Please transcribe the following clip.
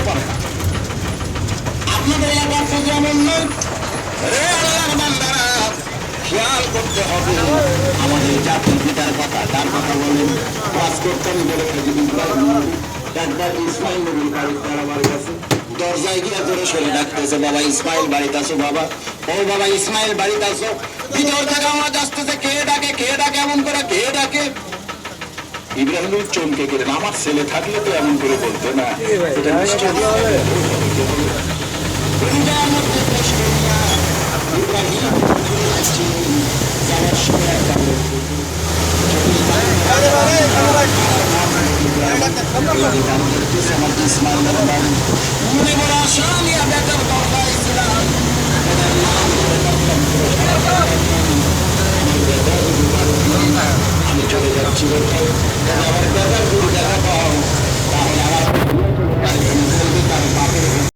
পারে না। আপনাদের এলাকার তো যেমন নয়। রে আল্লাহর বান্দারা, খেয়াল করতে হবে আমাদের জাতির পিতার কথা। তার কথা বলেন, কাজ করতেন বলে একবার ইসমাইল নবীর বাড়িতে তারা বাড়ি আছে, দরজায় গিয়ে ধরে সরে ডাকতেছে, বাবা ইসমাইল বাড়িতে আছো? বাবা, ও বাবা ইসমাইল বাড়িতে আছো? ভিতর থেকে আওয়াজ আসতেছে, কে ডাকে, কে ডাকে, এমন করে কে ডাকে? ইব্রাহিম চমকে গেলেন, আমার ছেলে থাকলে তো এমন করে বলতো না। এটা নিশ্চয় আমি চলে যাচ্ছি, আমার